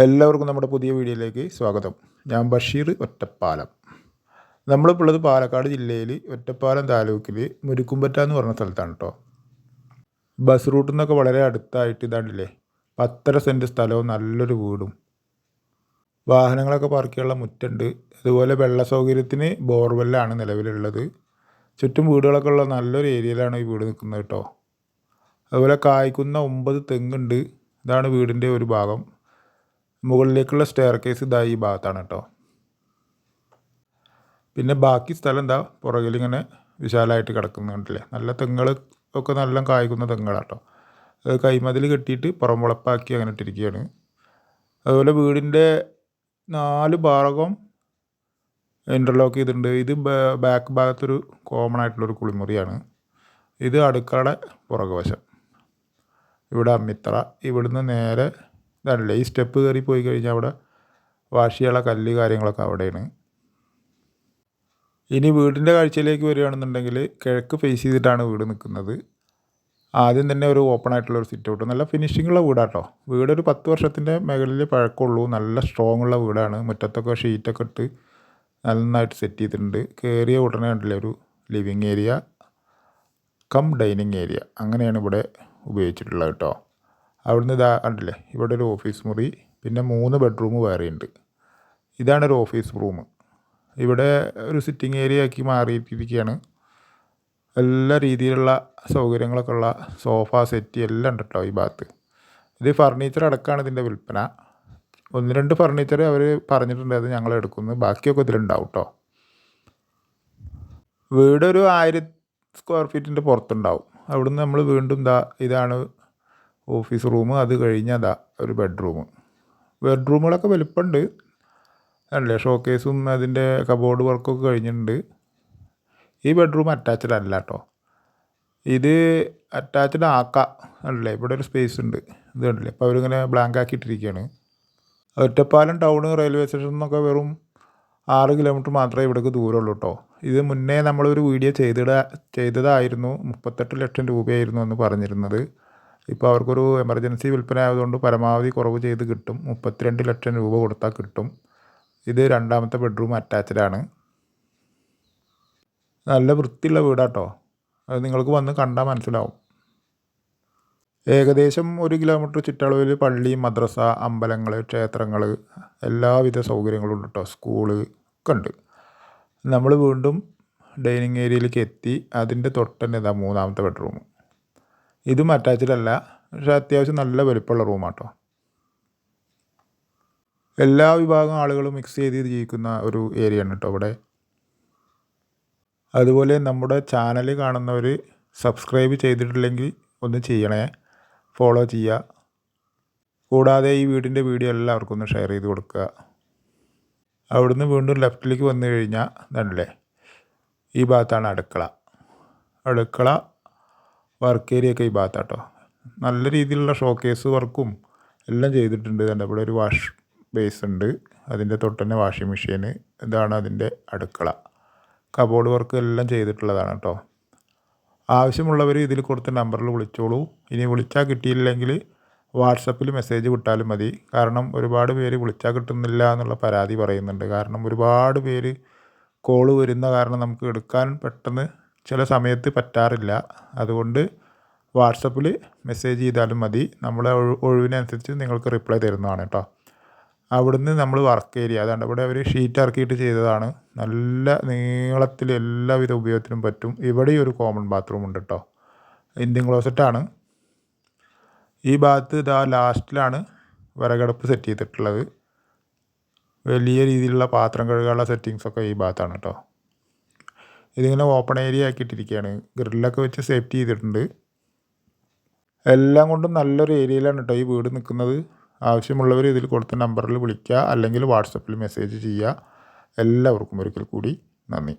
എല്ലാവർക്കും നമ്മുടെ പുതിയ വീഡിയോയിലേക്ക് സ്വാഗതം. ഞാൻ ബഷീർ ഒറ്റപ്പാലം. നമ്മളിപ്പോൾ ഉള്ളത് പാലക്കാട് ജില്ലയിൽ ഒറ്റപ്പാലം താലൂക്കിൽ മുരുക്കുംപറ്റ എന്ന് പറഞ്ഞ സ്ഥലത്താണ് കേട്ടോ. ബസ് റൂട്ടിൽ നിന്നൊക്കെ വളരെ അടുത്തായിട്ട് ഇതാണ്ടില്ലേ 10.5 സെൻറ്റ് സ്ഥലവും നല്ലൊരു വീടും വാഹനങ്ങളൊക്കെ പാർക്ക് ചെയ്യാനുള്ള മുറ്റുണ്ട്. അതുപോലെ വെള്ള സൗകര്യത്തിന് ബോർവെല്ലാണ് നിലവിലുള്ളത്. ചുറ്റും വീടുകളൊക്കെ ഉള്ള നല്ലൊരു ഏരിയയിലാണ് ഈ വീട് നിൽക്കുന്നത് കേട്ടോ. അതുപോലെ കായ്ക്കുന്ന 9 തെങ്ങുണ്ട്. ഇതാണ് വീടിൻ്റെ ഒരു ഭാഗം. മുകളിലേക്കുള്ള സ്റ്റെയർ കേസ് ഇതാ ഈ ഭാഗത്താണ് കേട്ടോ. പിന്നെ ബാക്കി സ്ഥലം എന്താ പുറകിലിങ്ങനെ വിശാലമായിട്ട് കിടക്കുന്നുണ്ടല്ലേ. നല്ല തെങ്ങുകൾ ഒക്കെ നല്ല കായ്ക്കുന്ന തെങ്ങുകളാണ് കേട്ടോ. അത് കൈമതിൽ കെട്ടിയിട്ട് പുറംമുളപ്പാക്കി അങ്ങനെ ഇട്ടിരിക്കുകയാണ്. അതുപോലെ വീടിൻ്റെ 4 ഭാഗം ഇൻ്റർലോക്ക് ചെയ്തിട്ടുണ്ട്. ഇത് ബാക്ക് ഭാഗത്തൊരു കോമൺ ആയിട്ടുള്ളൊരു കുളിമുറിയാണ്. ഇത് അടുക്കളയുടെ പുറകുവശം. ഇവിടെ അമ്മിത്തറ. ഇവിടുന്ന് നേരെ ഇതല്ലേ ഈ സ്റ്റെപ്പ് കയറി പോയി കഴിഞ്ഞാൽ അവിടെ വാഷിയുള്ള കല്ല് കാര്യങ്ങളൊക്കെ അവിടെയാണ്. ഇനി വീടിൻ്റെ കാഴ്ചയിലേക്ക് വരികയാണെന്നുണ്ടെങ്കിൽ കിഴക്ക് ഫേസ് ചെയ്തിട്ടാണ് വീട് നിൽക്കുന്നത്. ആദ്യം തന്നെ ഒരു ഓപ്പൺ ആയിട്ടുള്ളൊരു സിറ്റ് ഔട്ട്, നല്ല ഫിനിഷിങ്ങുള്ള വീടാട്ടോ. വീടൊരു 10 വർഷത്തിൻ്റെ മുകളിൽ പഴക്കമുള്ളൂ. നല്ല സ്ട്രോങ് ഉള്ള വീടാണ്. മുറ്റത്തൊക്കെ ഷീറ്റൊക്കെ ഇട്ട് നന്നായിട്ട് സെറ്റ് ചെയ്തിട്ടുണ്ട്. കയറിയ ഉടനെ കണ്ടില്ലേ ഒരു living area cum dining area അങ്ങനെയാണ് ഇവിടെ ഉപയോഗിച്ചിട്ടുള്ളത് കേട്ടോ. അവിടുന്ന് ഇതാ കണ്ടില്ലേ ഇവിടെ ഒരു ഓഫീസ് മുറി, പിന്നെ 3 ബെഡ്റൂം വേറെയുണ്ട്. ഇതാണൊരു ഓഫീസ് റൂം. ഇവിടെ ഒരു സിറ്റിംഗ് ഏരിയ ആക്കി മാറിയിട്ടിരിക്കുകയാണ്. എല്ലാ രീതിയിലുള്ള സൗകര്യങ്ങളൊക്കെ ഉള്ള സോഫ സെറ്റ് എല്ലാം ഉണ്ട് കേട്ടോ ഈ ഭാഗത്ത്. ഇത് ഫർണിച്ചർ അടക്കമാണ് ഇതിൻ്റെ വിൽപ്പന. 1-2 ഫർണിച്ചർ അവർ പറഞ്ഞിട്ടുണ്ട്, അത് ഞങ്ങൾ എടുക്കുന്നു. ബാക്കിയൊക്കെ ഇതിലുണ്ടാവും കേട്ടോ. വീടൊരു 1000 സ്ക്വയർ ഫീറ്റിൻ്റെ പുറത്തുണ്ടാവും. അവിടുന്ന് നമ്മൾ വീണ്ടും ഇതാണ് ഓഫീസ് റൂം. അത് കഴിഞ്ഞതാ ഒരു ബെഡ്റൂമുകളൊക്കെ വലുപ്പമുണ്ട് അല്ലേ. ഷോക്കേസും അതിൻ്റെ കബോർഡ് വർക്കൊക്കെ കഴിഞ്ഞിട്ടുണ്ട്. ഈ ബെഡ്റൂം അറ്റാച്ച്ഡ് അല്ല കേട്ടോ. ഇത് അറ്റാച്ച്ഡ് ആക്കാം അല്ലേ. ഇവിടെ ഒരു സ്പേസ് ഉണ്ട്. ഇത് കണ്ടില്ലേ. അപ്പോൾ അവരിങ്ങനെ ബ്ലാങ്ക് ആക്കിയിട്ടിരിക്കുകയാണ്. ഒറ്റപ്പാലം ടൗൺ റെയിൽവേ സ്റ്റേഷനിൽ നിന്നൊക്കെ വെറും 6 കിലോമീറ്റർ മാത്രമേ ഇവിടേക്ക് ദൂരമുള്ളൂ കേട്ടോ. ഇത് മുന്നേ നമ്മളൊരു വീഡിയോ ചെയ്തതായിരുന്നു. 38 ലക്ഷം രൂപയായിരുന്നു എന്ന് പറഞ്ഞിരുന്നത്. ഇപ്പോൾ അവർക്കൊരു എമർജൻസി വിൽപ്പന ആയതുകൊണ്ട് പരമാവധി കുറവ് ചെയ്ത് കിട്ടും. 32 ലക്ഷം രൂപ കൊടുത്താൽ കിട്ടും. ഇത് 2ാമത്തെ ബെഡ്റൂം അറ്റാച്ച്ഡാണ്. നല്ല വൃത്തിയുള്ള വീടാട്ടോ. അത് നിങ്ങൾക്ക് വന്ന് കണ്ടാൽ മനസ്സിലാവും. ഏകദേശം 1 കിലോമീറ്റർ ചുറ്റളവിൽ പള്ളി, മദ്രസ, അമ്പലങ്ങൾ, ക്ഷേത്രങ്ങൾ എല്ലാവിധ സൗകര്യങ്ങളും ഉണ്ട് കേട്ടോ. സ്കൂള് ഒക്കെ ഉണ്ട്. നമ്മൾ വീണ്ടും ഡൈനിങ് ഏരിയയിലേക്ക് എത്തി. അതിൻ്റെ തൊട്ട് തന്നെ ഇതാ 3ാമത്തെ ബെഡ്റൂം. ഇതും അറ്റാച്ച്ഡ് അല്ല, പക്ഷേ അത്യാവശ്യം നല്ല വലുപ്പമുള്ള റൂമാട്ടോ. എല്ലാ വിഭാഗം ആളുകളും മിക്സ് ചെയ്ത് ജീവിക്കുന്ന ഒരു ഏരിയയാണ് കേട്ടോ ഇവിടെ. അതുപോലെ നമ്മുടെ ചാനൽ കാണുന്നവർ സബ്സ്ക്രൈബ് ചെയ്തിട്ടില്ലെങ്കിൽ ഒന്ന് ചെയ്യണേ, ഫോളോ ചെയ്യുക. കൂടാതെ ഈ വീടിൻ്റെ വീഡിയോ എല്ലാവർക്കും ഒന്ന് ഷെയർ ചെയ്ത് കൊടുക്കുക. അവിടുന്ന് വീണ്ടും ലെഫ്റ്റിലേക്ക് വന്നു കഴിഞ്ഞാൽ ഇതല്ലേ ഈ ഭാഗത്താണ് അടുക്കള വർക്ക് ഏരിയ ഒക്കെ ഈ ഭാഗത്താട്ടോ. നല്ല രീതിയിലുള്ള ഷോക്കേസ് വർക്കും എല്ലാം ചെയ്തിട്ടുണ്ട്. ഇവിടെ ഒരു വാഷ് ബേസ് ഉണ്ട്. അതിൻ്റെ തൊട്ട് തന്നെ വാഷിംഗ് മെഷീൻ. ഇതാണ് അതിൻ്റെ അടുക്കള. കബോർഡ് വർക്ക് എല്ലാം ചെയ്തിട്ടുള്ളതാണ് കേട്ടോ. ആവശ്യമുള്ളവർ ഇതിൽ കൊടുത്ത നമ്പറിൽ വിളിച്ചോളൂ. ഇനി വിളിച്ചാൽ കിട്ടിയില്ലെങ്കിൽ വാട്സപ്പിൽ മെസ്സേജ് വിട്ടാലും മതി. കാരണം ഒരുപാട് പേര് വിളിച്ചാൽ കിട്ടുന്നില്ല എന്നുള്ള പരാതി പറയുന്നുണ്ട്. കാരണം ഒരുപാട് പേര് കോള് വരുന്ന കാരണം നമുക്ക് എടുക്കാൻ പെട്ടെന്ന് ചില സമയത്ത് പറ്റാറില്ല. അതുകൊണ്ട് വാട്സപ്പിൽ മെസ്സേജ് ചെയ്താലും മതി. നമ്മളെ ഒഴിവിനനുസരിച്ച് നിങ്ങൾക്ക് റിപ്ലൈ തരുന്നതാണ് കേട്ടോ. അവിടുന്ന് നമ്മൾ വർക്ക് ഏരിയ അതാണ്. ഇവിടെ അവർ ഷീറ്റ് ഇറക്കിയിട്ട് ചെയ്തതാണ്. നല്ല നീളത്തിൽ എല്ലാവിധ ഉപയോഗത്തിനും പറ്റും. ഇവിടെ ഒരു കോമൺ ബാത്റൂം ഉണ്ട് കേട്ടോ. ഇന്ത്യൻ ക്ലോസറ്റാണ്. ഈ ഭാഗത്ത് ലാസ്റ്റിലാണ് വിറകടുപ്പ് സെറ്റ് ചെയ്തിട്ടുള്ളത്. വലിയ രീതിയിലുള്ള പാത്രം കഴുകാനുള്ള സെറ്റിങ്സൊക്കെ ഈ ഭാഗത്താണ് കേട്ടോ. ഇതിങ്ങനെ ഓപ്പൺ ഏരിയ ആക്കിയിട്ടിരിക്കുകയാണ്. ഗ്രില്ലൊക്കെ വെച്ച് സേഫ്റ്റി ചെയ്തിട്ടുണ്ട്. എല്ലാം കൊണ്ടും നല്ലൊരു ഏരിയയിലാണ് കേട്ടോ ഈ വീട് നിൽക്കുന്നത്. ആവശ്യമുള്ളവർ ഇതിൽ കൊടുത്ത നമ്പറിൽ വിളിക്കുക, അല്ലെങ്കിൽ വാട്സപ്പിൽ മെസ്സേജ് ചെയ്യുക. എല്ലാവർക്കും ഒരിക്കൽ കൂടി നന്ദി.